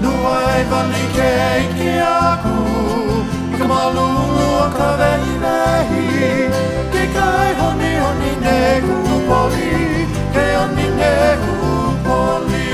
Nuai vani ke iki aku I ka malulu a ka vehi vehi Ke kai honi honi ne kupoli Ke honi ne kupoli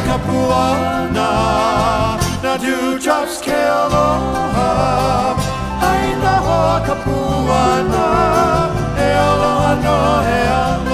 Kapuana, na du drops ke aloha. Aina hoa kapuana, e aloha no he aloha.